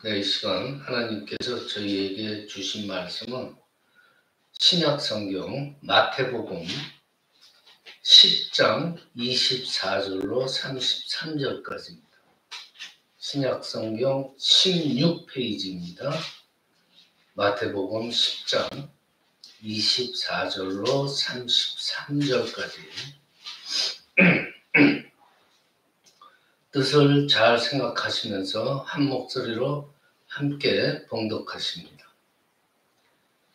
이 시간 하나님께서 저희에게 주신 말씀은 신약성경 마태복음 10장 24절로 33절까지입니다. 신약성경 16페이지입니다. 마태복음 10장 24절로 33절까지 뜻을 잘 생각하시면서 한 목소리로 함께 봉독하십니다.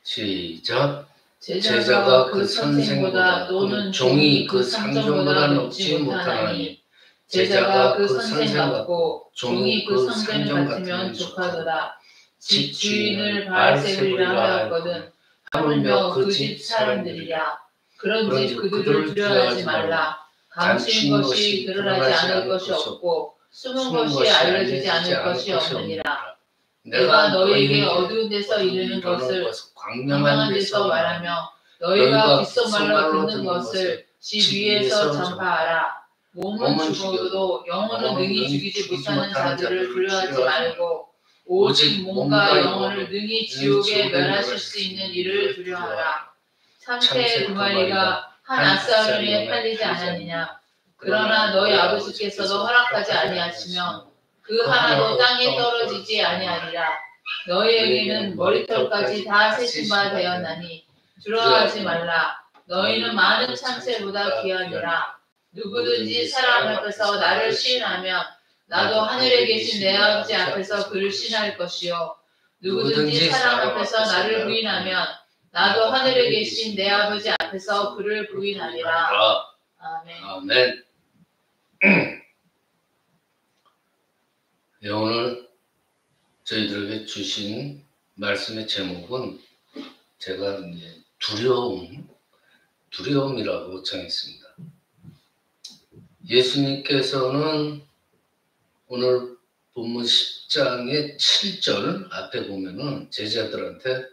시작. 제자가 그 선생보다 또는 종이 그 상전보다 높지 못하나니 제자가 그 선생 같고 종이 그 상전 같으면 족하도다. 집 주인을 바알세불이라 하였거든 하물며 그 집 사람들이랴. 그런즉 그들을 두려워하지 말라. 감추인 것이 드러나지 않을 것이 없고 숨은 것이 알려지지 않을 것이 없느니라. 내가 너희에게 어두운 데서 이르는 것을 광명한 데서 말하며 너희가 귓속말로 듣는 것을 집 위에서 전파하라. 몸은 죽어도 영혼은 능히 죽이지 못하는 자들을 두려워하지 말고 오직 몸과 영혼을 능히 지옥에 멸하실 수 있는 이를 두려워하라. 참새 두 마리가 한 아싸리에 팔리지 않았느냐. 그러나 너희 아버지께서도 허락하지 아니하시며 그 하나도 땅에 떨어지지 아니하리라. 너희에게는 머리털까지 다 세신 바 되었나니 두려워하지 말라. 너희는 많은 참새보다 귀하니라. 누구든지 사람 앞에서 나를 시인하면 나도 하늘에 계신 내 아버지 앞에서 그를 시인할 것이요 누구든지 사람 앞에서 나를 부인하면 나도 하늘에 계신 내 아버지 앞에서 그를 부인하리라. 아멘. 아멘. 네, 오늘 저희들에게 주신 말씀의 제목은 제가 이제 두려움이라고 정했습니다. 예수님께서는 오늘 본문 10장의 7절 앞에 보면은 제자들한테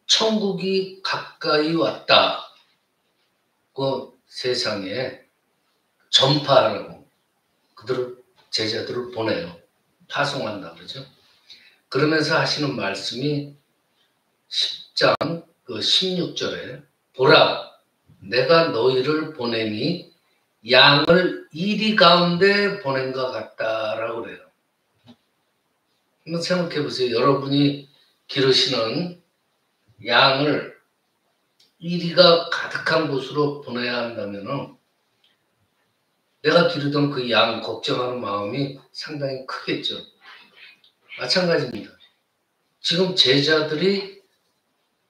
천국이 가까이 왔다고 세상에 전파하라고 제자들을 보내요. 파송한다 그러죠. 그러면서 하시는 말씀이 10장 16절에 보라 내가 너희를 보내니 양을 이리 가운데 보낸 것 같다라고 그래요. 한번 생각해 보세요. 여러분이 기르시는 양을 이리가 가득한 곳으로 보내야 한다면은 내가 기르던 그 양 걱정하는 마음이 상당히 크겠죠. 마찬가지입니다. 지금 제자들이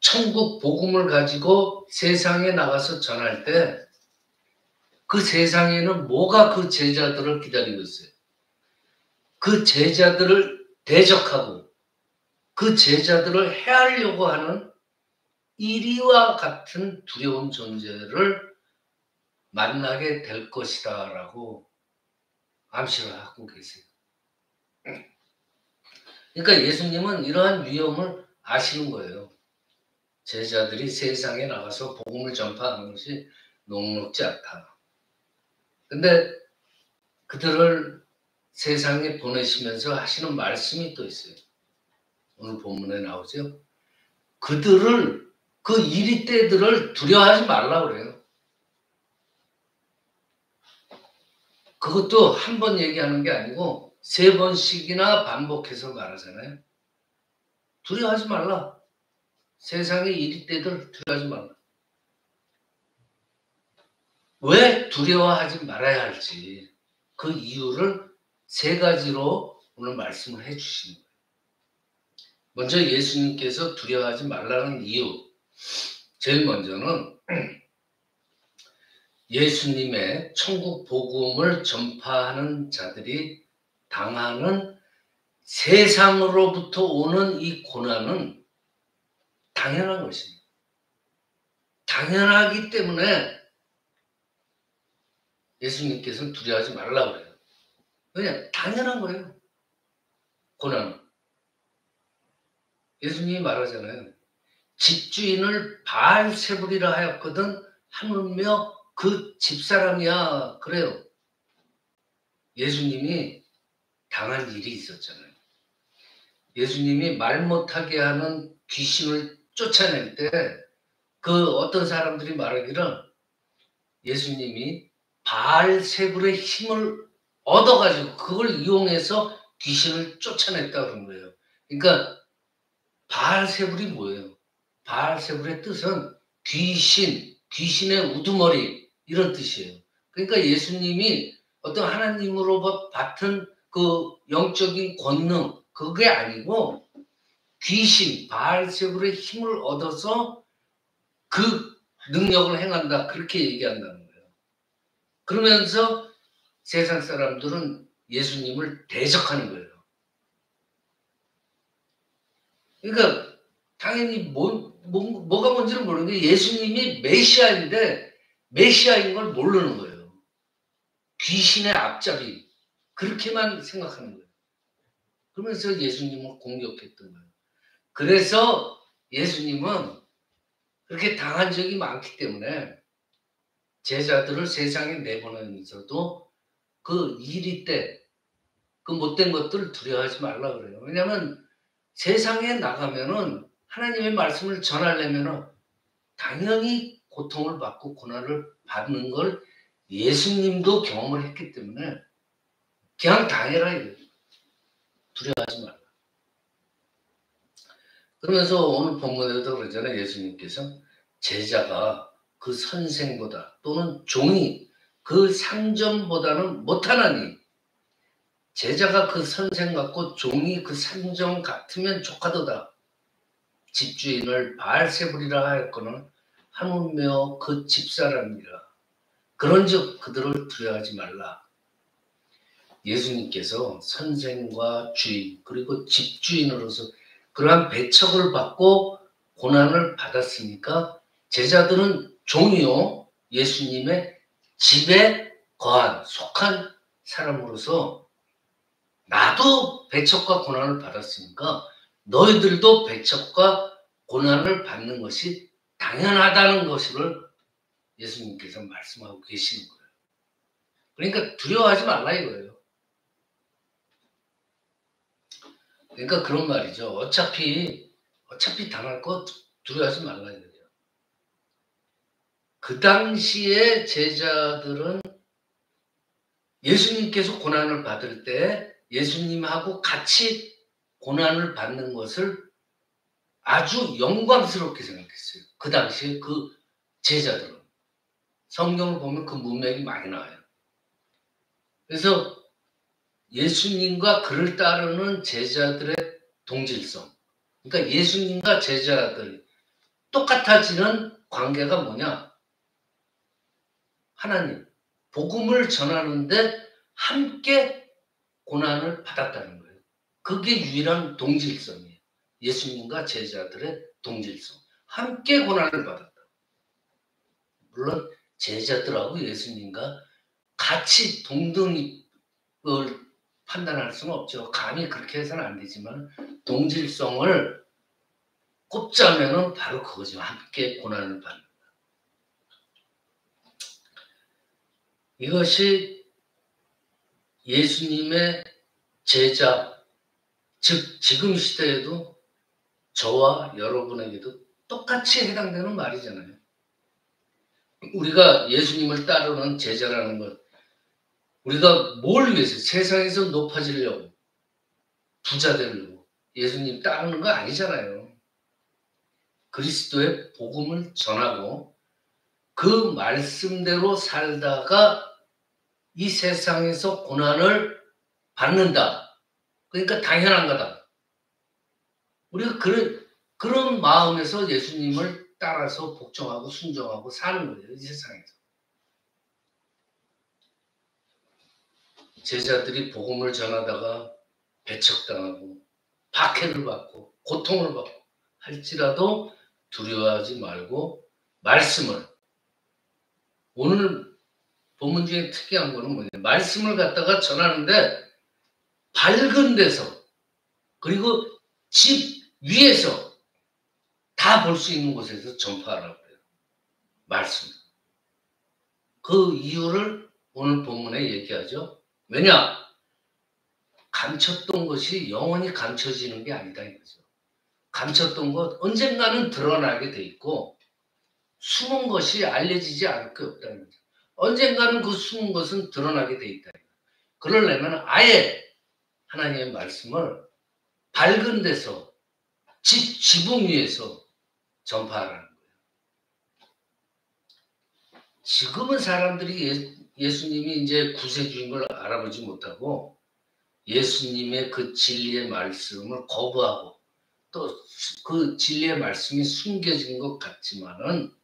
천국 복음을 가지고 세상에 나가서 전할 때 그 세상에는 뭐가 그 제자들을 기다리고 있어요? 그 제자들을 대적하고 그 제자들을 해하려고 하는 이리와 같은 두려운 존재를 만나게 될 것이다 라고 암시를 하고 계세요. 그러니까 예수님은 이러한 위험을 아시는 거예요. 제자들이 세상에 나가서 복음을 전파하는 것이 녹록지 않다. 근데 그들을 세상에 보내시면서 하시는 말씀이 또 있어요. 오늘 본문에 나오죠. 그들을 그 이리떼들을 두려워하지 말라고 그래요. 그것도 한 번 얘기하는 게 아니고 3번씩이나 반복해서 말하잖아요. 두려워하지 말라. 세상의 이리떼들 두려워하지 말라. 왜 두려워하지 말아야 할지 그 이유를 3가지로 오늘 말씀을 해주시는 거예요. 먼저 예수님께서 두려워하지 말라는 이유. 제일 먼저는 예수님의 천국 복음을 전파하는 자들이 당하는 세상으로부터 오는 이 고난은 당연한 것입니다. 당연하기 때문에 예수님께서는 두려워하지 말라고 그래요. 왜냐? 당연한 거예요. 고난은. 예수님이 말하잖아요. 집주인을 바알세불이라 하였거든 하물며 그 집사람이야 그래요. 예수님이 당한 일이 있었잖아요. 예수님이 말 못하게 하는 귀신을 쫓아낼 때 그 어떤 사람들이 말하기를 예수님이 바알세불의 힘을 얻어가지고 그걸 이용해서 귀신을 쫓아냈다 그런 거예요. 그러니까 바알세불이 뭐예요? 바알세불의 뜻은 귀신, 귀신의 우두머리 이런 뜻이에요. 그러니까 예수님이 어떤 하나님으로 받은 그 영적인 권능 그게 아니고 귀신, 바알세불의 힘을 얻어서 그 능력을 행한다 그렇게 얘기한다는 거예요. 그러면서 세상 사람들은 예수님을 대적하는 거예요. 그러니까 당연히 뭐가 뭔지는 모르는 게 예수님이 메시아인데 메시아인 걸 모르는 거예요. 귀신의 앞잡이 그렇게만 생각하는 거예요. 그러면서 예수님을 공격했던 거예요. 그래서 예수님은 그렇게 당한 적이 많기 때문에 제자들을 세상에 내보내면서도 그 이리 때 그 못된 것들 두려워하지 말라 그래요. 왜냐하면 세상에 나가면은 하나님의 말씀을 전하려면은 당연히 고통을 받고 고난을 받는 걸 예수님도 경험을 했기 때문에 그냥 당해라 이거예요. 두려워하지 말라. 그러면서 오늘 본문에도 그러잖아요. 예수님께서 제자가 그 선생보다 또는 종이 그 상점보다는 못하나니 제자가 그 선생 같고 종이 그 상점 같으면 족하도다. 집주인을 바알세불이라 하였거늘 하물며 그 집사람이라. 그런즉 그들을 두려워하지 말라. 예수님께서 선생과 주인 그리고 집주인으로서 그러한 배척을 받고 고난을 받았으니까 제자들은 종이요 예수님의 집에 거한 속한 사람으로서 나도 배척과 고난을 받았으니까 너희들도 배척과 고난을 받는 것이 당연하다는 것을 예수님께서 말씀하고 계시는 거예요. 그러니까 두려워하지 말라 이거예요. 그러니까 그런 말이죠. 어차피 당할 거 두려워하지 말라 이거예요. 그 당시에 제자들은 예수님께서 고난을 받을 때 예수님하고 같이 고난을 받는 것을 아주 영광스럽게 생각했어요. 그 당시에 그 제자들은. 성경을 보면 그 문맥이 많이 나와요. 그래서 예수님과 그를 따르는 제자들의 동질성. 그러니까 예수님과 제자들이 똑같아지는 관계가 뭐냐? 하나님. 복음을 전하는데 함께 고난을 받았다는 거예요. 그게 유일한 동질성이에요. 예수님과 제자들의 동질성. 함께 고난을 받았다. 물론 제자들하고 예수님과 같이 동등을 판단할 수는 없죠. 감히 그렇게 해서는 안 되지만 동질성을 꼽자면은 바로 그거죠. 함께 고난을 받는다. 이것이 예수님의 제자, 즉 지금 시대에도 저와 여러분에게도 똑같이 해당되는 말이잖아요. 우리가 예수님을 따르는 제자라는 것, 우리가 뭘 위해서 세상에서 높아지려고 부자 되려고 예수님 따르는 거 아니잖아요. 그리스도의 복음을 전하고 그 말씀대로 살다가 이 세상에서 고난을 받는다. 그러니까 당연한 거다. 우리가 그런 마음에서 예수님을 따라서 복종하고 순종하고 사는 거예요. 이 세상에서. 제자들이 복음을 전하다가 배척당하고 박해를 받고 고통을 받고 할지라도 두려워하지 말고 말씀을 오늘 본문 중에 특이한 거는 뭐냐 말씀을 갖다가 전하는데 밝은 데서 그리고 집 위에서 다 볼 수 있는 곳에서 전파하라고 해요. 말씀. 그 이유를 오늘 본문에 얘기하죠. 왜냐? 감췄던 것이 영원히 감춰지는 게 아니다 이거죠. 감췄던 것 언젠가는 드러나게 돼 있고 숨은 것이 알려지지 않을 게 없다는 거죠. 언젠가는 그 숨은 것은 드러나게 돼 있다. 그러려면 아예 하나님의 말씀을 밝은 데서 지붕 위에서 전파하라는 거예요. 지금은 사람들이 예수님이 이제 구세주인 걸 알아보지 못하고 예수님의 그 진리의 말씀을 거부하고 또 그 진리의 말씀이 숨겨진 것 같지만은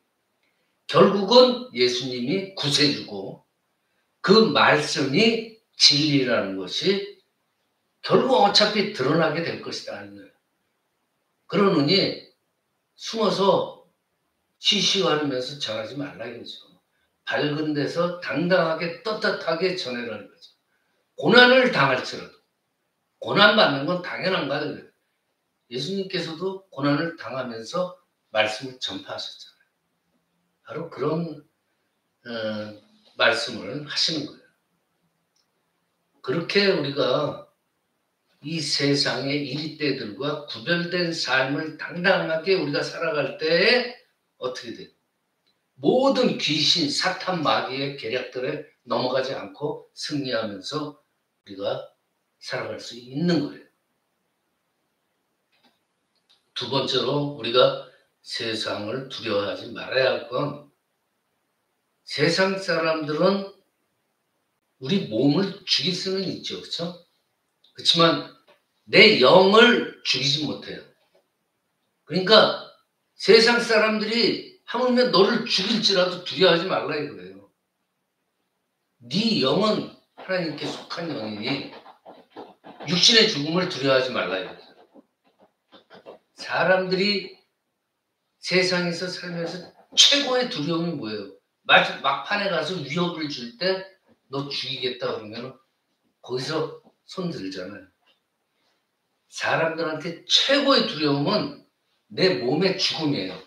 결국은 예수님이 구세주고 그 말씀이 진리라는 것이 결국 어차피 드러나게 될 것이다. 그러느니 숨어서 쉬쉬거리면서 전하지 말라 이거죠. 밝은 데서 당당하게 떳떳하게 전해라는 거죠. 고난을 당할지라도 고난받는 건 당연한 거예요. 예수님께서도 고난을 당하면서 말씀을 전파하셨잖아요. 바로 그런 말씀을 하시는 거예요. 그렇게 우리가 이 세상의 이리떼들과 구별된 삶을 당당하게 우리가 살아갈 때에 어떻게 돼요? 모든 귀신, 사탄, 마귀의 계략들에 넘어가지 않고 승리하면서 우리가 살아갈 수 있는 거예요. 두 번째로 우리가 세상을 두려워하지 말아야 할 건 세상 사람들은 우리 몸을 죽일 수는 있죠. 그렇죠? 그렇지만 내 영을 죽이지 못해요. 그러니까 세상 사람들이 하물며 너를 죽일지라도 두려워하지 말라 이거예요. 네 영은 하나님께 속한 영이니 육신의 죽음을 두려워하지 말라 이거죠. 사람들이 세상에서 살면서 최고의 두려움이 뭐예요? 막판에 가서 위협을 줄 때 너 죽이겠다 그러면 거기서 손 들잖아요. 사람들한테 최고의 두려움은 내 몸의 죽음이에요.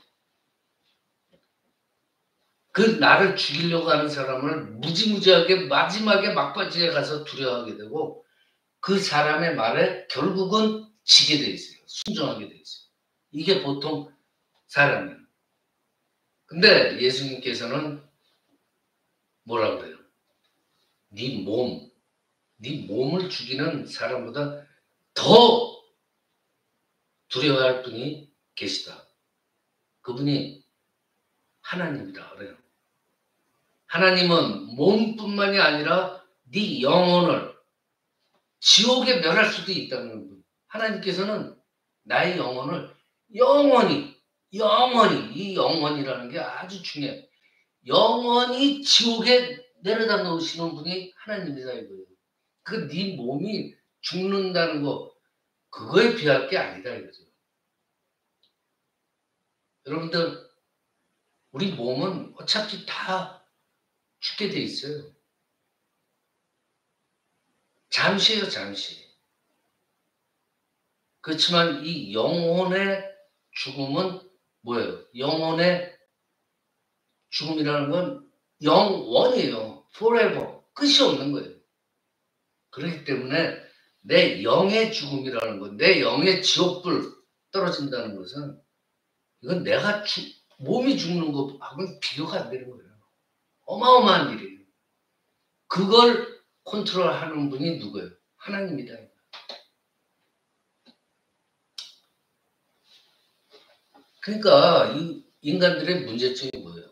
그 나를 죽이려고 하는 사람을 무지무지하게 마지막에 막바지에 가서 두려워하게 되고 그 사람의 말에 결국은 지게 돼 있어요. 순종하게 돼 있어요. 이게 보통 사람이에요. 근데 예수님께서는 뭐라 그래요? 네 몸을 죽이는 사람보다 더 두려워할 분이 계시다. 그분이 하나님이다 그래요. 하나님은 몸뿐만이 아니라 네 영혼을 지옥에 멸할 수도 있다는 분. 하나님께서는 나의 영혼을 영원히 이 영혼이라는 게 아주 중요해요. 영원히 지옥에 내려다 놓으시는 분이 하나님이다 이거예요. 그 네 몸이 죽는다는 거 그거에 비할 게 아니다 이거죠. 여러분들 우리 몸은 어차피 다 죽게 돼 있어요. 잠시예요, 잠시. 그렇지만 이 영혼의 죽음은 뭐예요? 영혼의 죽음이라는 건 영원이에요. forever. 끝이 없는 거예요. 그렇기 때문에 내 영의 죽음이라는 것, 내 영의 지옥불 떨어진다는 것은 이건 내가 몸이 죽는 것하고는 비교가 안 되는 거예요. 어마어마한 일이에요. 그걸 컨트롤하는 분이 누구예요? 하나님이다. 그러니까 이 인간들의 문제점이 뭐예요?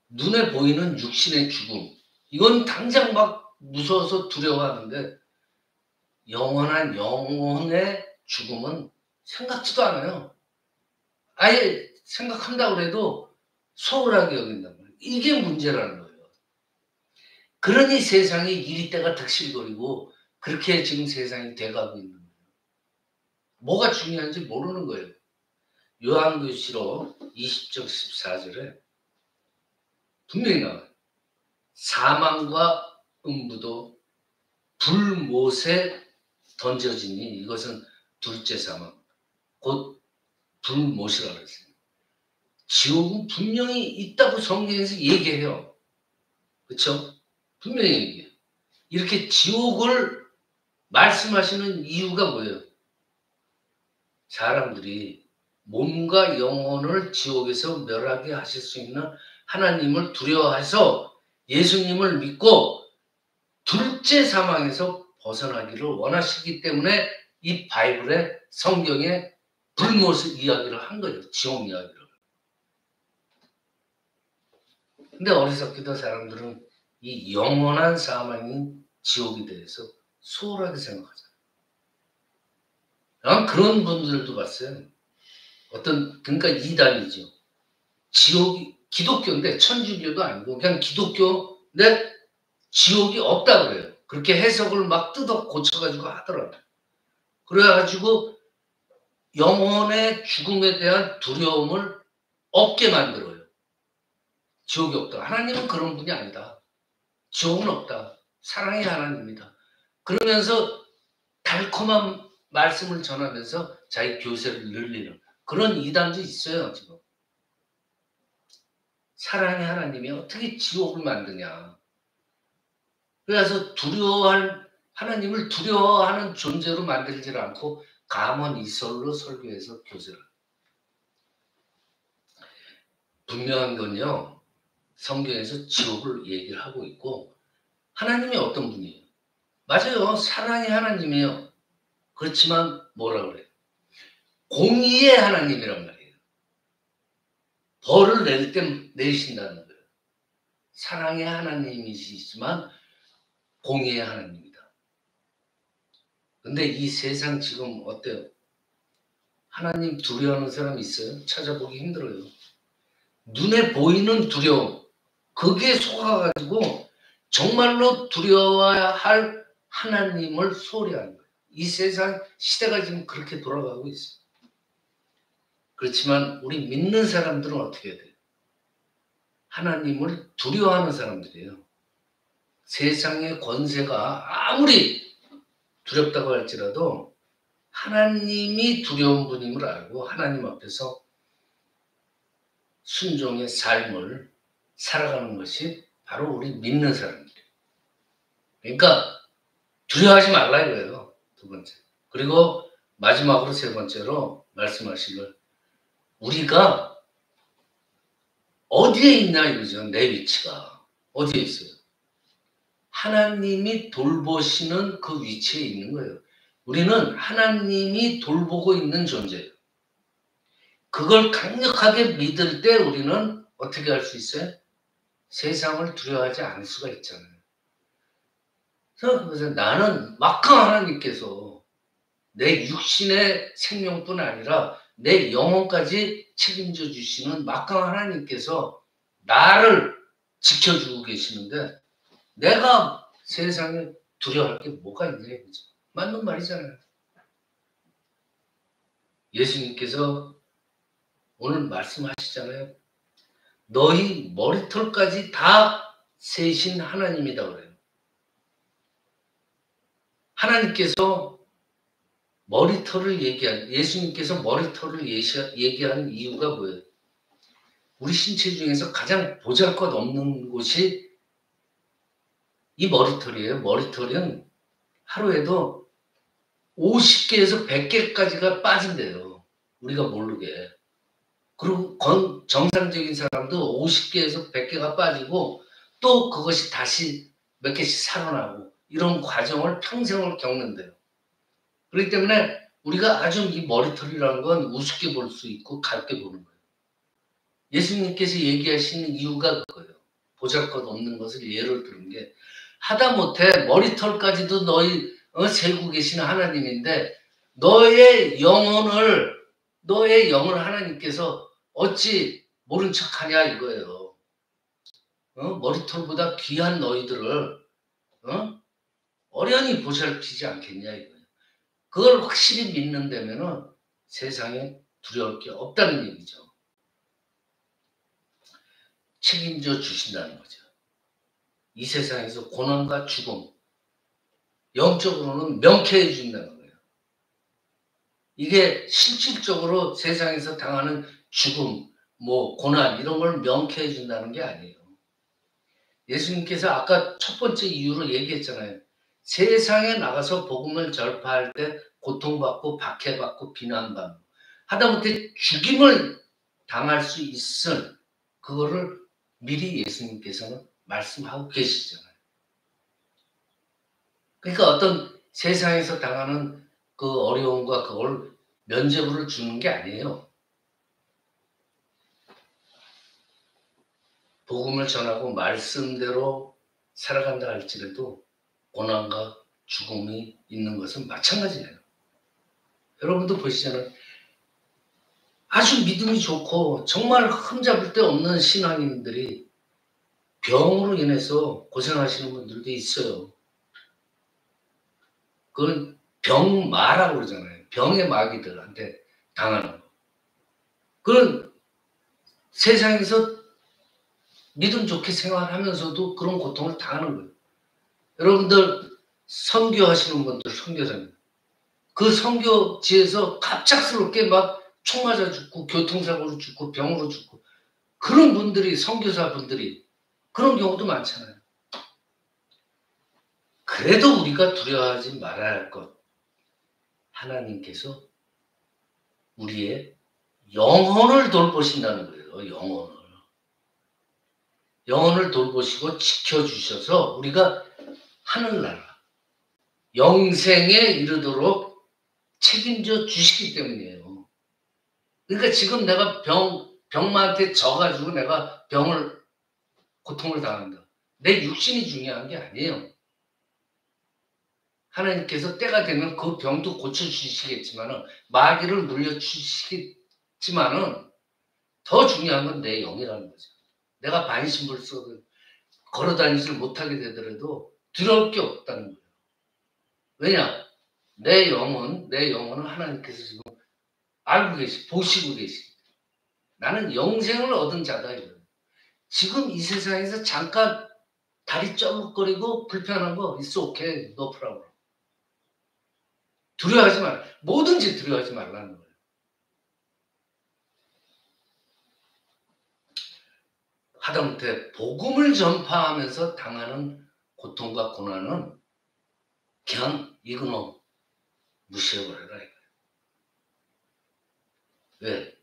눈에 보이는 육신의 죽음. 이건 당장 막 무서워서 두려워하는데 영원한 영혼의 죽음은 생각지도 않아요. 아예 생각한다고 해도 소홀하게 여긴단 말이에요. 이게 문제라는 거예요. 그러니 세상이 이리때가 득실거리고 그렇게 지금 세상이 돼가고 있는 거예요. 뭐가 중요한지 모르는 거예요. 요한계시록 20장 14절에 분명히 나와요. 사망과 음부도 불못에 던져지니 이것은 둘째 사망 곧 불못이라고 했어요. 지옥은 분명히 있다고 성경에서 얘기해요. 그렇죠? 분명히 얘기해요. 이렇게 지옥을 말씀하시는 이유가 뭐예요? 사람들이 몸과 영혼을 지옥에서 멸하게 하실 수 있는 하나님을 두려워해서 예수님을 믿고 둘째 사망에서 벗어나기를 원하시기 때문에 이 바이블의 성경에 불못의 이야기를 한 거예요. 지옥 이야기를. 근데 어리석게도 사람들은 이 영원한 사망인 지옥에 대해서 소홀하게 생각하잖아요. 난 그런 분들도 봤어요. 그러니까 이단이죠. 지옥이 기독교인데 천주교도 아니고 그냥 기독교인데 지옥이 없다 그래요. 그렇게 해석을 막 뜯어 고쳐가지고 하더라고요. 그래가지고 영혼의 죽음에 대한 두려움을 없게 만들어요. 지옥이 없다. 하나님은 그런 분이 아니다. 지옥은 없다. 사랑의 하나님입니다. 그러면서 달콤한 말씀을 전하면서 자기 교세를 늘리는 그런 이단도 있어요. 지금. 사랑의 하나님이 어떻게 지옥을 만드냐. 그래서 하나님을 두려워하는 존재로 만들지 않고 감언 이설로 설교해서 교세를. 분명한 건요. 성경에서 지옥을 얘기를 하고 있고 하나님이 어떤 분이에요? 맞아요. 사랑의 하나님이에요. 그렇지만 뭐라 그래요? 공의의 하나님이란 말이에요. 벌을 낼 때 내신다는 거예요. 사랑의 하나님이시지만 공의의 하나님이다. 근데 이 세상 지금 어때요? 하나님 두려워하는 사람 있어요? 찾아보기 힘들어요. 눈에 보이는 두려움, 그게 속아가지고 정말로 두려워야 할 하나님을 소홀히 하는 거예요. 이 세상 시대가 지금 그렇게 돌아가고 있어요. 그렇지만 우리 믿는 사람들은 어떻게 해야 돼요? 하나님을 두려워하는 사람들이에요. 세상의 권세가 아무리 두렵다고 할지라도 하나님이 두려운 분임을 알고 하나님 앞에서 순종의 삶을 살아가는 것이 바로 우리 믿는 사람들이에요. 그러니까 두려워하지 말라 이거예요. 두 번째. 그리고 마지막으로 세 번째로 말씀하신 걸 우리가 어디에 있냐 이거죠. 내 위치가. 어디에 있어요? 하나님이 돌보시는 그 위치에 있는 거예요. 우리는 하나님이 돌보고 있는 존재예요. 그걸 강력하게 믿을 때 우리는 어떻게 할 수 있어요? 세상을 두려워하지 않을 수가 있잖아요. 그래서 나는 막강한 하나님께서 내 육신의 생명뿐 아니라 내 영혼까지 책임져 주시는 막강한 하나님께서 나를 지켜주고 계시는데 내가 세상에 두려워할 게 뭐가 있냐 이거죠. 맞는 말이잖아요. 예수님께서 오늘 말씀하시잖아요. 너희 머리털까지 다 세신 하나님이다 그래요. 하나님께서 예수님께서 머리털을 얘기하는 이유가 뭐예요? 우리 신체 중에서 가장 보잘것없는 곳이 이 머리털이에요. 머리털은 하루에도 50개에서 100개까지가 빠진대요. 우리가 모르게. 그리고 정상적인 사람도 50개에서 100개가 빠지고 또 그것이 다시 몇 개씩 살아나고 이런 과정을 평생을 겪는데요. 그렇기 때문에 우리가 아주 이 머리털이라는 건 우습게 볼 수 있고 가볍게 보는 거예요. 예수님께서 얘기하시는 이유가 그거예요. 보잘것없는 것을 예를 들은 게 하다못해 머리털까지도 너희 세고 계시는 하나님인데 너의 영혼을 하나님께서 어찌 모른 척하냐 이거예요. 머리털보다 귀한 너희들을 어련히 보살피지 않겠냐 이거예요. 그걸 확실히 믿는다면은 세상에 두려울 게 없다는 얘기죠. 책임져 주신다는 거죠. 이 세상에서 고난과 죽음, 영적으로는 명쾌해 준다는 거예요. 이게 실질적으로 세상에서 당하는 죽음, 고난 이런 걸 명쾌해 준다는 게 아니에요. 예수님께서 아까 첫 번째 이유로 얘기했잖아요. 세상에 나가서 복음을 전파할 때 고통받고 박해받고 비난받고 하다못해 죽임을 당할 수 있을 그거를 미리 예수님께서는 말씀하고 계시잖아요. 그러니까 어떤 세상에서 당하는 그 어려움과 그걸 면죄부를 주는 게 아니에요. 복음을 전하고 말씀대로 살아간다 할지라도 고난과 죽음이 있는 것은 마찬가지예요. 여러분도 보시잖아요. 아주 믿음이 좋고 정말 흠잡을 데 없는 신앙인들이 병으로 인해서 고생하시는 분들도 있어요. 그건 병마라고 그러잖아요. 병의 마귀들한테 당하는 거. 그건 세상에서 믿음 좋게 생활하면서도 그런 고통을 당하는 거예요. 여러분들 선교하시는 분들, 선교사님. 그 선교지에서 갑작스럽게 막 총 맞아 죽고 교통사고로 죽고 병으로 죽고 그런 분들이 선교사분들이 그런 경우도 많잖아요. 그래도 우리가 두려워하지 말아야 할 것. 하나님께서 우리의 영혼을 돌보신다는 거예요. 영혼을 돌보시고 지켜주셔서 우리가 하늘나라 영생에 이르도록 책임져 주시기 때문이에요. 그러니까 지금 내가 병마한테 져가지고 내가 고통을 당한다. 내 육신이 중요한 게 아니에요. 하나님께서 때가 되면 그 병도 고쳐주시겠지만은 마귀를 물려주시겠지만은 더 중요한 건 내 영이라는 거죠. 내가 반신불수 걸어다니지 못하게 되더라도 두려울 게 없다는 거예요. 왜냐? 내 영혼은 하나님께서 지금 알고 보시고 계시기 때문에 나는 영생을 얻은 자다 이거예요. 지금 이 세상에서 잠깐 다리 쩌먹거리고 불편한 거 it's okay, no problem. 두려워하지 말라. 뭐든지 두려워하지 말라는 거예요. 하다못해 복음을 전파하면서 당하는 고통과 고난은 그냥 이거는 무시해버려라 이거예요. 왜?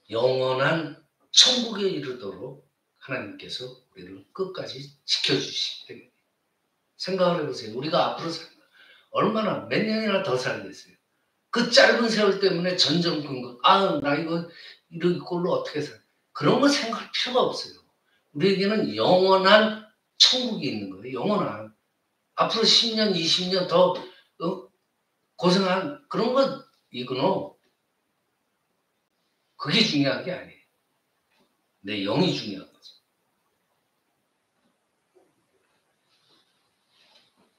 영원한 천국에 이르도록 하나님께서 우리를 끝까지 지켜주시기 때문에 생각을 해보세요. 우리가 앞으로 얼마나 몇 년이나 더 살겠어요. 그 짧은 세월 때문에 전전긍긍 나 이거 이런 꼴로 어떻게 살아. 그런 거 생각할 필요가 없어요. 우리에게는 영원한 천국이 있는 거예요. 영원한. 앞으로 10년, 20년 더 고생한 그런 건 이거는 그게 중요한 게 아니에요. 내 영이 중요한 거죠.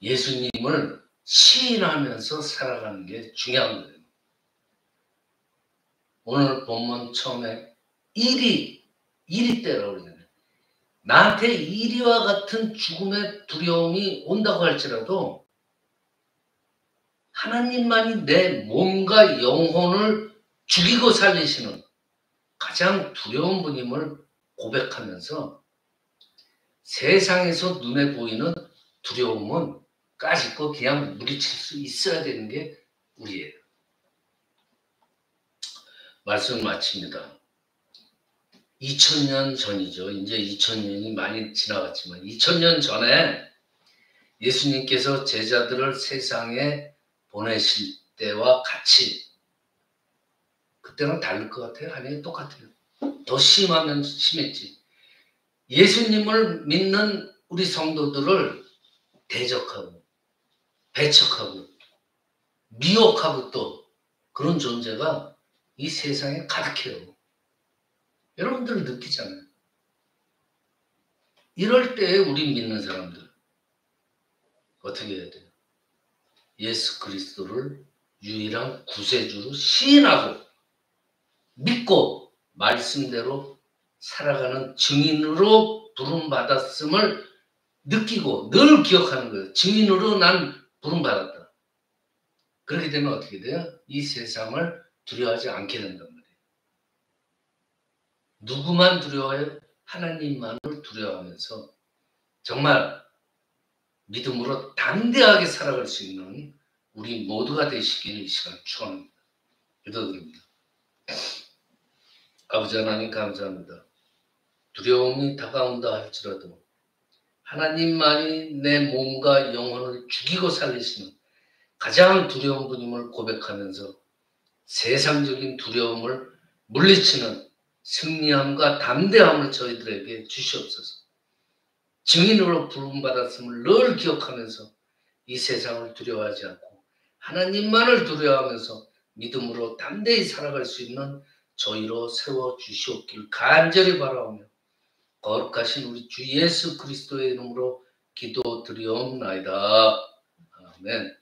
예수님을 시인하면서 살아가는 게 중요한 거예요. 오늘 본문 처음에 이리 때라고 그러잖아요. 나한테 이리와 같은 죽음의 두려움이 온다고 할지라도 하나님만이 내 몸과 영혼을 죽이고 살리시는 가장 두려운 분임을 고백하면서 세상에서 눈에 보이는 두려움은 까짓거 그냥 물리칠 수 있어야 되는 게 우리예요. 말씀을 마칩니다. 2000년 전이죠. 이제 2000년이 많이 지나갔지만 2000년 전에 예수님께서 제자들을 세상에 보내실 때와 같이 그때는 다를 것 같아요? 아니요, 똑같아요. 더 심하면 심했지. 예수님을 믿는 우리 성도들을 대적하고 배척하고 미혹하고 또 그런 존재가 이 세상에 가득해요. 여러분들 느끼잖아요. 이럴 때 우리 믿는 사람들 어떻게 해야 돼요? 예수 그리스도를 유일한 구세주로 시인하고 믿고 말씀대로 살아가는 증인으로 부름받았음을 느끼고 늘 기억하는 거예요. 증인으로 난 부름받았다. 그렇게 되면 어떻게 돼요? 이 세상을 두려워하지 않게 된단 말이에요. 누구만 두려워해요? 하나님만을 두려워하면서 정말 믿음으로 담대하게 살아갈 수 있는 우리 모두가 되시기를 이 시간 축원합니다. 기도드립니다. 아버지 하나님 감사합니다. 두려움이 다가온다 할지라도 하나님만이 내 몸과 영혼을 죽이고 살리시는 가장 두려운 분임을 고백하면서 세상적인 두려움을 물리치는 승리함과 담대함을 저희들에게 주시옵소서. 증인으로 부름받았음을 늘 기억하면서 이 세상을 두려워하지 않고 하나님만을 두려워하면서 믿음으로 담대히 살아갈 수 있는 저희로 세워주시옵기를 간절히 바라오며 거룩하신 우리 주 예수 그리스도의 이름으로 기도드리옵나이다. 아멘.